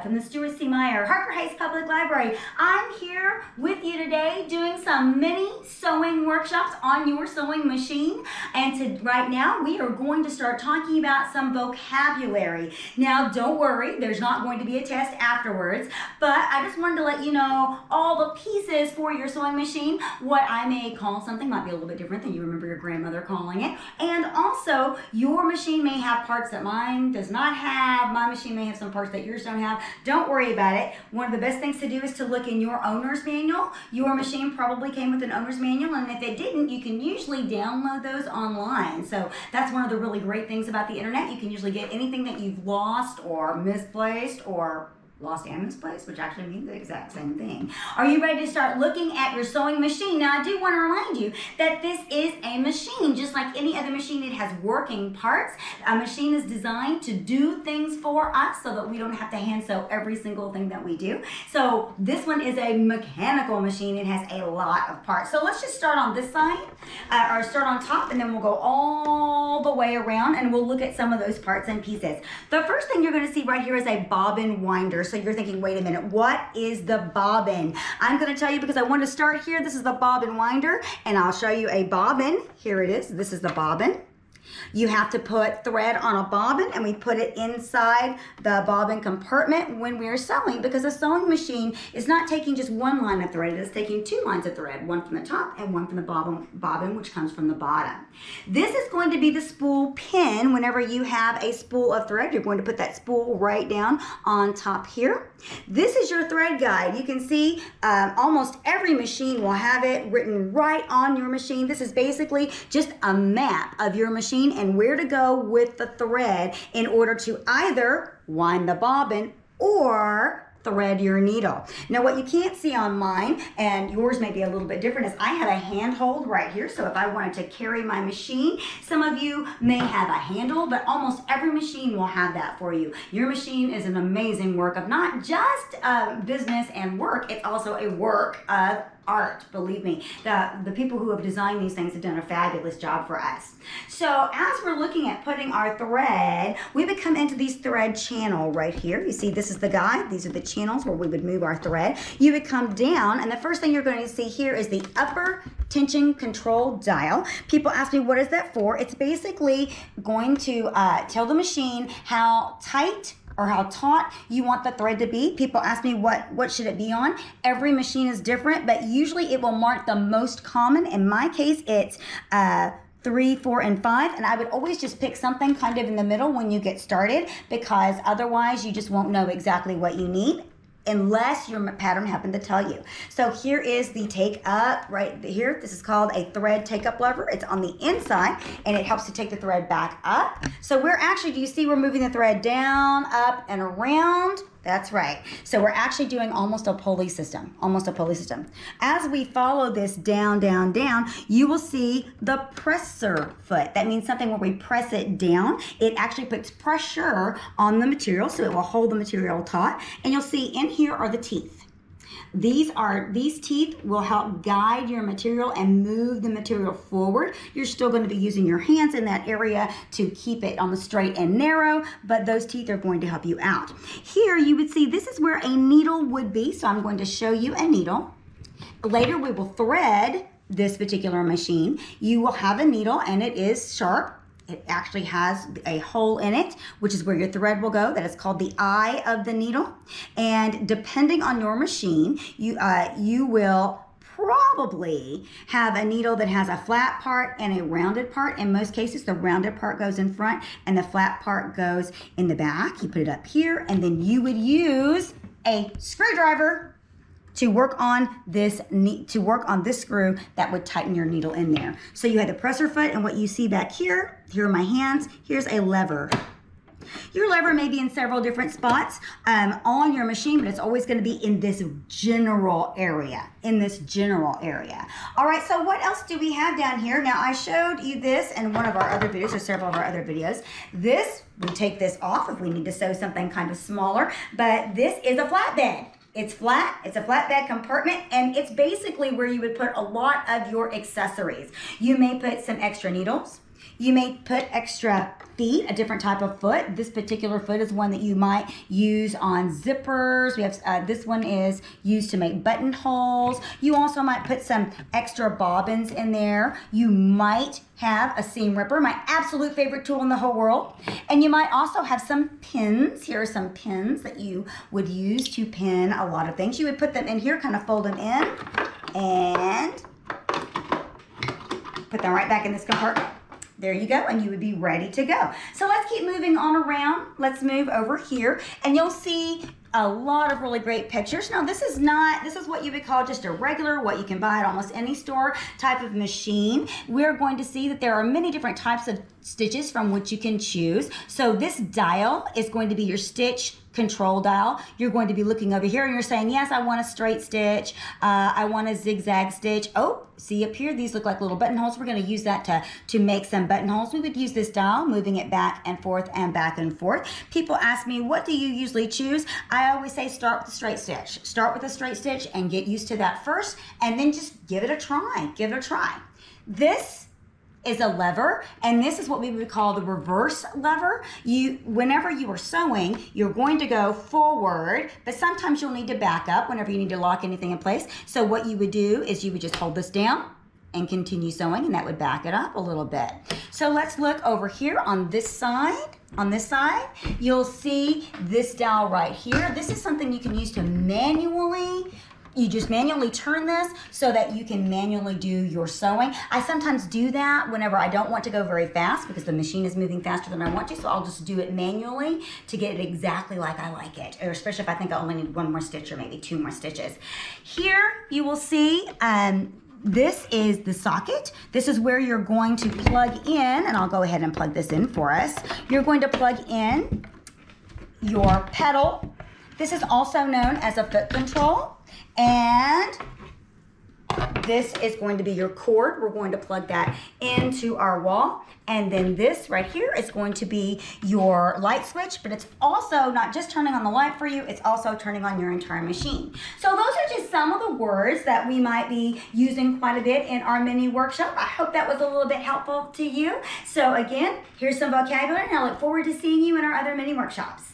from the Stuart C. Meyer Harker Heights Public Library. I'm here with you today doing some mini sewing workshops on your sewing machine. And right now we are going to start talking about some vocabulary. Now don't worry, there's not going to be a test afterwards, but I just wanted to let you know all the pieces for your sewing machine. What I may call something might be a little bit different than you remember your grandmother calling it. And also your machine may have parts that mine does not have. My machine may have some parts that yours don't have. Don't worry about it. One of the best things to do is to look in your owner's manual. Your machine probably came with an owner's manual, and if it didn't, you can usually download those online. So that's one of the really great things about the internet. You can usually get anything that you've lost or misplaced or lost and misplaced, which actually means the exact same thing. Are you ready to start looking at your sewing machine? Now, I do want to remind you that this is a machine. Just like any other machine, it has working parts. A machine is designed to do things for us so that we don't have to hand sew every single thing that we do. So this one is a mechanical machine. It has a lot of parts. So let's just start on this side, or start on top, and then we'll go all the way around and we'll look at some of those parts and pieces. The first thing you're going to see right here is a bobbin winder. So you're thinking, wait a minute, what is the bobbin? I'm going to tell you because I want to start here. This is the bobbin winder, and I'll show you a bobbin. Here it is. This is the bobbin. You have to put thread on a bobbin, and we put it inside the bobbin compartment when we're sewing, because a sewing machine is not taking just one line of thread. It is taking two lines of thread, one from the top and one from the bobbin, which comes from the bottom. This is going to be the spool pin. Whenever you have a spool of thread, you're going to put that spool right down on top here. This is your thread guide. You can see almost every machine will have it written right on your machine. This is basically just a map of your machine and where to go with the thread in order to either wind the bobbin or thread your needle. Now what you can't see on mine, and yours may be a little bit different, is I have a handhold right here. So if I wanted to carry my machine, some of you may have a handle, but almost every machine will have that for you. Your machine is an amazing work of not just business and work, it's also a work of art. Believe me, the people who have designed these things have done a fabulous job for us. So as we're looking at putting our thread, we would come into these thread channel right here. You see, this is the guide. These are the channels where we would move our thread. You would come down, and the first thing you're going to see here is the upper tension control dial. People ask me, what is that for? It's basically going to tell the machine how tight or how taut you want the thread to be. People ask me what should it be on. Every machine is different, but usually it will mark the most common. In my case, it's 3, 4, and 5, and I would always just pick something kind of in the middle when you get started, because otherwise you just won't know exactly what you need unless your pattern happened to tell you. So here is the take up right here. This is called a thread take up lever. It's on the inside, and it helps to take the thread back up. So we're actually, do you see we're moving the thread down, up, and around? That's right. So we're actually doing almost a pulley system, As we follow this down, down, down, you will see the presser foot. That means something where we press it down. It actually puts pressure on the material, so it will hold the material taut. And you'll see in here are the teeth. These teeth will help guide your material and move the material forward. You're still going to be using your hands in that area to keep it on the straight and narrow, but those teeth are going to help you out. Here you would see this is where a needle would be, so I'm going to show you a needle. Later we will thread this particular machine. You will have a needle, and it is sharp. It actually has a hole in it, which is where your thread will go. That is called the eye of the needle. And depending on your machine, you will probably have a needle that has a flat part and a rounded part. In most cases, the rounded part goes in front and the flat part goes in the back. You put it up here, and then you would use a screwdriver to work on this screw that would tighten your needle in there. So you had the presser foot, and what you see back here are my hands. Here's a lever. Your lever may be in several different spots on your machine, but it's always going to be in this general area. All right, so what else do we have down here? Now, I showed you this in one of our other videos, or several of our other videos. We take this off if we need to sew something kind of smaller, but this is a flatbed. It's flat, it's a flatbed compartment, and it's basically where you would put a lot of your accessories. You may put some extra needles. You may put extra feet, a different type of foot. This particular foot is one that you might use on zippers. We have this one is used to make buttonholes. You also might put some extra bobbins in there. You might have a seam ripper, my absolute favorite tool in the whole world. And you might also have some pins. Here are some pins that you would use to pin a lot of things. You would put them in here, kind of fold them in, and put them right back in this compartment. There you go, and you would be ready to go. So let's keep moving on around. Let's move over here, and you'll see a lot of really great pictures. Now, this is what you would call just a regular, what you can buy at almost any store type of machine. We're going to see that there are many different types of stitches from which you can choose. So this dial is going to be your stitch control dial. You're going to be looking over here and you're saying, yes, I want a straight stitch. I want a zigzag stitch. Oh, see up here, these look like little buttonholes. We're going to use that to make some buttonholes. We would use this dial, moving it back and forth and back and forth. People ask me, what do you usually choose? I always say start with a straight stitch. Start with a straight stitch and get used to that first, and then just give it a try. Give it a try. This is a lever, and this is what we would call the reverse lever. Whenever you are sewing, you're going to go forward, but sometimes you'll need to back up whenever you need to lock anything in place. So what you would do is you would just hold this down and continue sewing, and that would back it up a little bit. So let's look over here on this side. On this side, you'll see this dowel right here. This is something you can use to you just manually turn this so that you can manually do your sewing. I sometimes do that whenever I don't want to go very fast because the machine is moving faster than I want to, so I'll just do it manually to get it exactly like I like it, or especially if I think I only need one more stitch or maybe two more stitches. Here you will see this is the socket. This is where you're going to plug in, and I'll go ahead and plug this in for us. You're going to plug in your pedal. This is also known as a foot control. And this is going to be your cord. We're going to plug that into our wall. And then this right here is going to be your light switch, but it's also not just turning on the light for you, it's also turning on your entire machine. So those are just some of the words that we might be using quite a bit in our mini workshop. I hope that was a little bit helpful to you. So again, here's some vocabulary, and I look forward to seeing you in our other mini workshops.